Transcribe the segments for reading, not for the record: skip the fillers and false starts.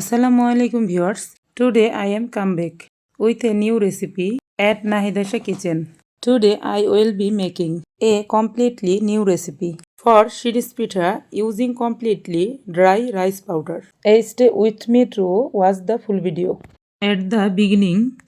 Assalamualaikum viewers. Today I am come back with a new recipe at nahidayeshakitchen. Today I will be making a completely new recipe for series pitha using completely dry rice powder. Stay with me to watch the full video. At the beginning,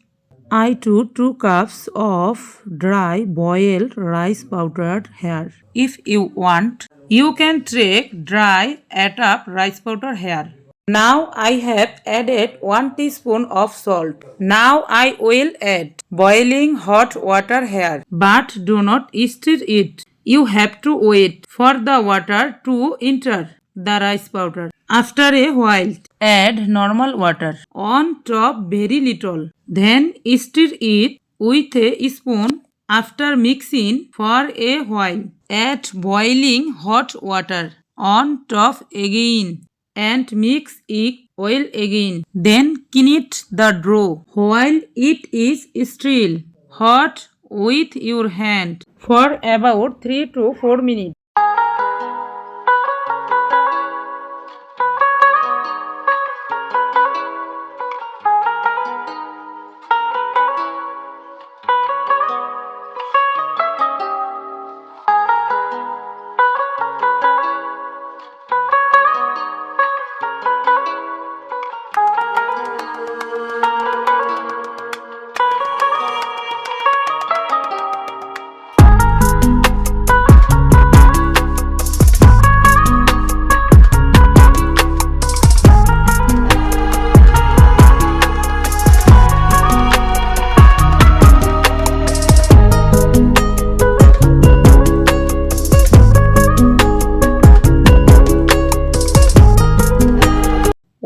I took 2 cups of dry boiled rice powdered here. If you want, you can take dry add up rice powder here. Now I have added 1 teaspoon of salt. Now I will add boiling hot water here. But do not stir it. You have to wait for the water to enter the rice powder. After a while, add normal water. On top very little. Then stir it with a spoon. After mixing for a while, add boiling hot water on top again and mix it well again. Then knead the dough while it is still hot with your hand for about 3 to 4 minutes.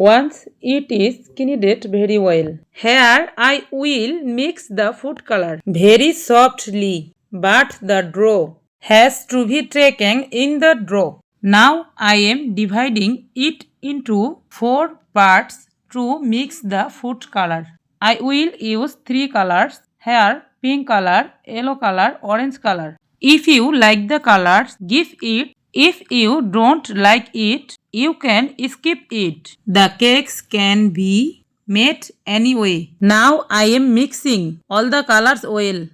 Once it is kneaded very well, here I will mix the food color very softly, but the dough has to be taken in the dough. Now I am dividing it into 4 parts to mix the food color. I will use 3 colors here: pink color, yellow color, orange color. If you like the colors, give it. If you don't like it, you can skip it. The cakes can be made anyway. Now I am mixing all the colors well.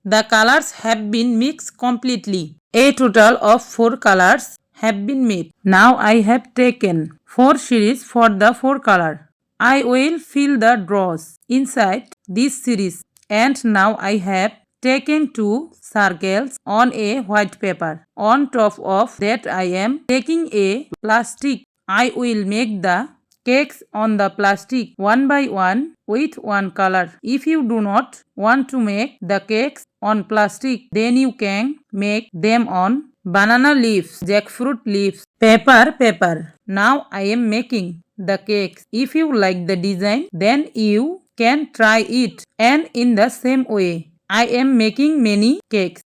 The colors have been mixed completely. A total of 4 colors have been made. Now I have taken 4 series for the 4 color. I will fill the draws inside this series, and now I have taken 2 circles on a white paper. On top of that I am taking a plastic. I will make the cakes on the plastic one by one with one color. If you do not want to make the cakes on plastic, then you can make them on banana leaves, jackfruit leaves, paper. Now I am making the cakes. If you like the design, then you can try it. And in the same way, I am making many cakes.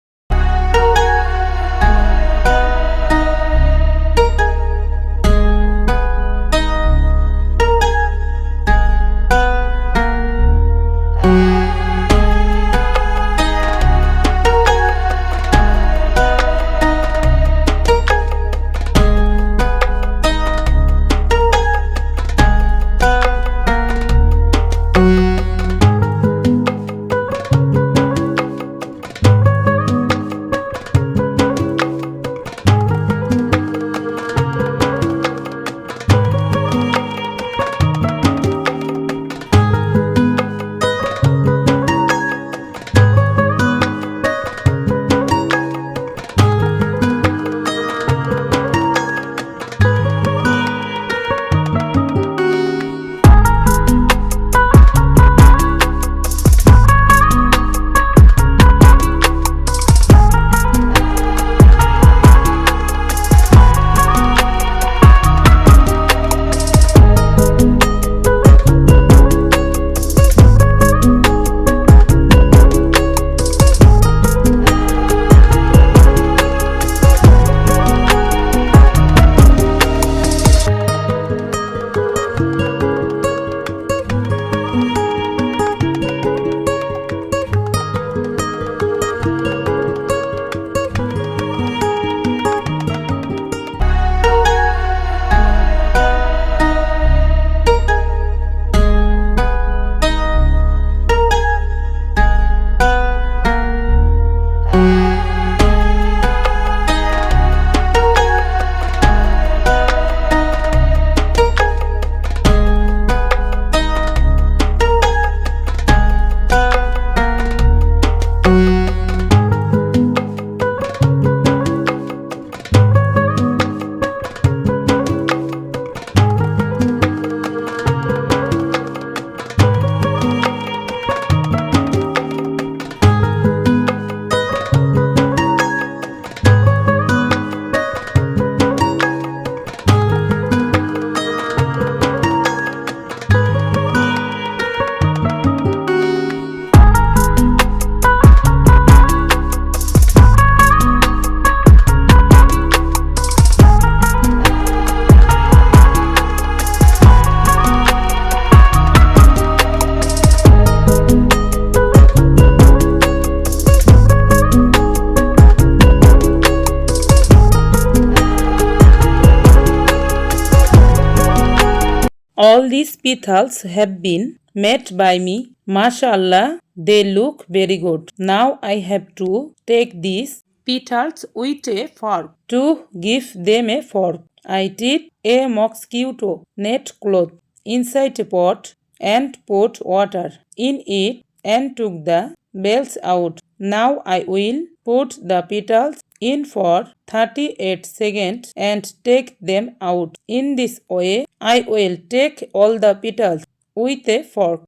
All these pithas have been made by me. Mashallah, they look very good. Now I have to take these petals with a fork. To give them a fork, I did a mosquito net cloth inside a pot and put water in it and took the bells out. Now I will put the petals in for 38 seconds and take them out. In this way, I will take all the petals with a fork.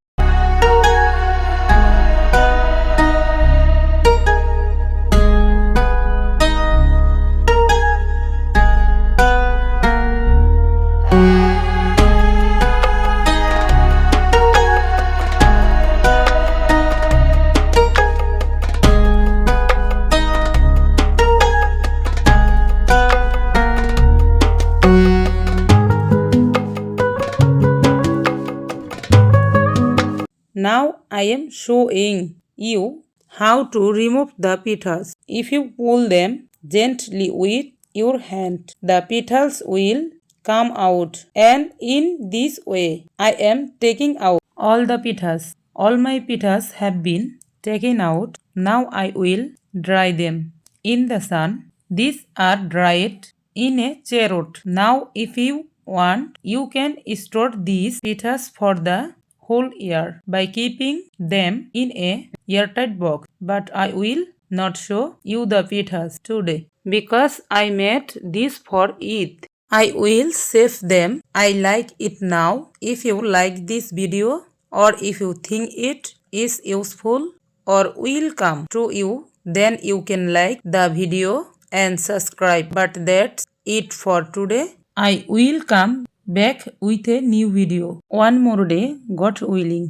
Now I am showing you how to remove the petals. If you pull them gently with your hand, the petals will come out, and in this way I am taking out all the petals. All my petals have been taken out. Now I will dry them in the sun. These are dried in a chariot. Now if you want, you can store these petals for the whole year by keeping them in a airtight box. But I will not show you the petals today because I made this for Eid. I will save them. I like it now. If you like this video or if you think it is useful or will come to you, then you can like the video and subscribe. But that's it for today. I will come back with a new video one more day, God willing.